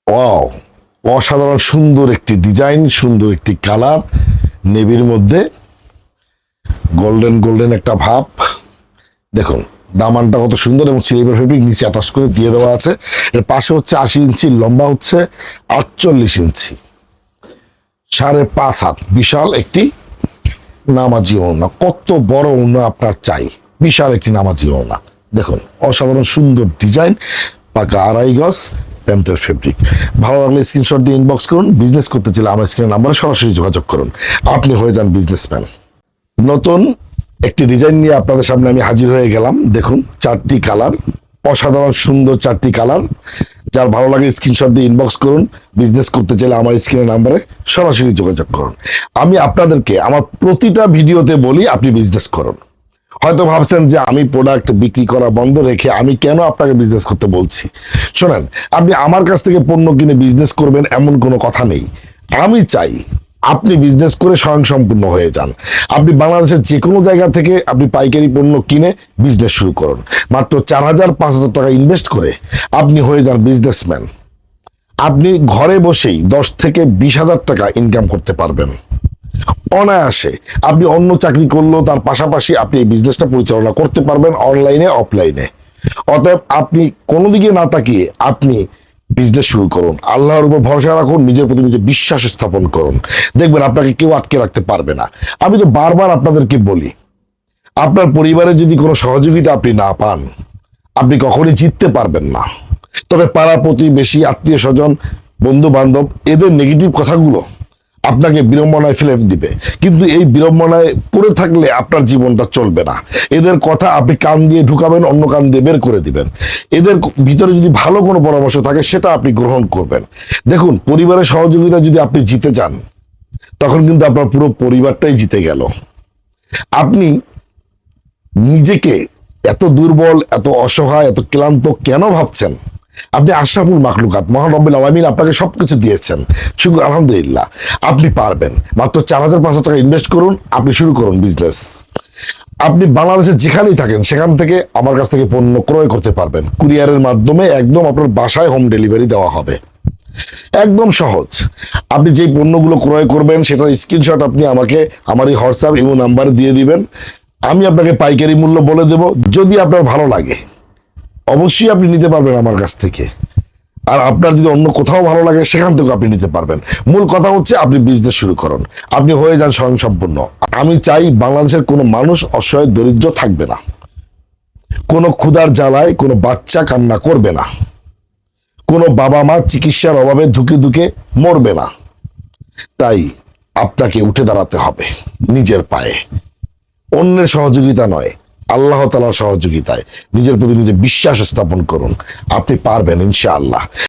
Wow, অসাধারণ সুন্দর একটি ডিজাইন, সুন্দর একটি কালার, নেভির মধ্যে গোল্ডেন গোল্ডেন একটা ভাব। দেখুন দামানটা কত সুন্দর এবং সিলিভার ফেব্রিক নিচে অ্যাটাচ করে দিয়ে দেওয়া আছে। এর পাশে হচ্ছে 80 ইঞ্চি, লম্বা হচ্ছে 48 ইঞ্চি, 5.5 হাত, বিশাল একটি নামাজি ওড়না। কত বড় ওড়না আপনার চাই, বিশাল একটি নামাজি ওড়না। দেখুন অসাধারণ সুন্দর ডিজাইন, পাকা 2.5 গজ প্যান্টের ফেব্রিক। ভালো লাগলে স্ক্রিনশট দিয়ে ইনবক্স করুন। বিজনেস করতে চাইলে আমার স্ক্রিনের নাম্বারে সরাসরি যোগাযোগ করুন, আপনি হয়ে যান বিজনেসম্যান। নতুন একটি ডিজাইন নিয়ে আপনাদের সামনে আমি হাজির হয়ে গেলাম। দেখুন 4টি কালার, অসাধারণ সুন্দর 4টি কালার। যার ভালো লাগে স্ক্রিনশট দিয়ে ইনবক্স করুন। বিজনেস করতে চাইলে আমার স্ক্রিনের নাম্বারে সরাসরি যোগাযোগ করুন। আমি আপনাদেরকে আমার প্রতিটা ভিডিওতে বলি আপনি বিজনেস করুন। হয়তো ভাবছেন যে আমি প্রোডাক্ট বিক্রি করা বন্ধ রেখে আমি কেন আপনাকে বিজনেস করতে বলছি। শোনেন, আপনি আমার কাছ থেকে পণ্য কিনে বিজনেস করবেন এমন কোনো কথা নেই। আমি চাই আপনি বিজনেস করে স্বয়ংসম্পূর্ণ হয়ে যান। আপনি বাংলাদেশের যে কোনো জায়গা থেকে আপনি পাইকারি পণ্য কিনে বিজনেস শুরু করুন। মাত্র 4,000-5,000 টাকা ইনভেস্ট করে আপনি হয়ে যান বিজনেসম্যান। আপনি ঘরে বসেই 10 থেকে 20,000 টাকা ইনকাম করতে পারবেন অনায়াসে। আপনি অন্য চাকরি করলেও তার পাশাপাশি আপনি এই বিজনেসটা পরিচালনা করতে পারবেন অনলাইনে অফলাইনে। অতএব আপনি কোনো দিকে না তাকিয়ে আপনি বিজনেস শুরু করুন। আল্লাহর উপর ভরসা রাখুন, নিজের প্রতি নিজে বিশ্বাস স্থাপন করুন। দেখবেন আপনাকে কেউ আটকে রাখতে পারবে না। আমি তো বারবার আপনাদেরকে বলি, আপনার পরিবারে যদি কোনো সহযোগিতা আপনি না পান, আপনি কখনই জিততে পারবেন না। তবে পাড়া প্রতিবেশী, আত্মীয় স্বজন, বন্ধু বান্ধব এদের নেগেটিভ কথাগুলো আপনাকে বিড়ম্বনায় ফেলে দিবে, কিন্তু এই বিড়ম্বনায় পড়ে থাকলে আপনার জীবনটা চলবে না। এদের কথা আপনি কান দিয়ে ঢুকাবেন, অন্য কান দিয়ে বের করে দিবেন। এদের ভিতরে যদি ভালো কোনো পরামর্শ থাকে সেটা আপনি গ্রহণ করবেন। দেখুন, পরিবারের সহযোগিতা যদি আপনি জিতে যান, তখন কিন্তু আপনার পুরো পরিবারটাই জিতে গেল। আপনি নিজেকে এত দুর্বল, এত অসহায়, এত ক্লান্ত কেন ভাবছেন? আপনি আশরাফুল মাখলুকাত, মহান রব্বুল আলামিন আপনাকে সবকিছু দিয়েছেন, শুকর আলহামদুলিল্লাহ। আপনি পারবেন। মাত্র 4,000-5,000 টাকা ইনভেস্ট করুন, আপনি শুরু করুন বিজনেস। আপনি বাংলাদেশের যেখানেই থাকেন সেখান থেকে আমার কাছ থেকে পণ্য ক্রয় করতে পারবেন। কুরিয়ারের মাধ্যমে একদম আপনার বাসায় হোম ডেলিভারি দেওয়া হবে। একদম সহজ। আপনি যেই পণ্যগুলো ক্রয় করবেন সেটার স্ক্রিনশট আপনি আমাকে আমার এই হোয়াটসঅ্যাপ ইমো নাম্বারে দিয়ে দিবেন। আমি আপনাকে পাইকারি মূল্য বলে দেব। যদি আপনার ভালো লাগে অবশ্যই আপনি নিতে পারবেন আমার কাছ থেকে। আর আপনার যদি অন্য কোথাও ভালো লাগে সেখান থেকেও আপনি নিতে পারবেন। মূল কথা হচ্ছে আপনি বিজনেস শুরু করুন, আপনি হয়ে যান স্বয়ংসম্পূর্ণ। আমি চাই বাংলাদেশের কোনো মানুষ অসহায় দরিদ্র থাকবে না, কোনো ক্ষুধার জ্বালায় কোনো বাচ্চা কান্না করবে না, কোনো বাবা মা চিকিৎসার অভাবে ধুকে ধুকে মরবে না। তাই আপনাকে উঠে দাঁড়াতে হবে নিজের পায়ে, অন্যের সহযোগিতা নয়, আল্লাহ তাআলার সহযোগিতায়। নিজের প্রতি নিজে বিশ্বাস স্থাপন করুন, আপনি পারবেন ইনশাআল্লাহ।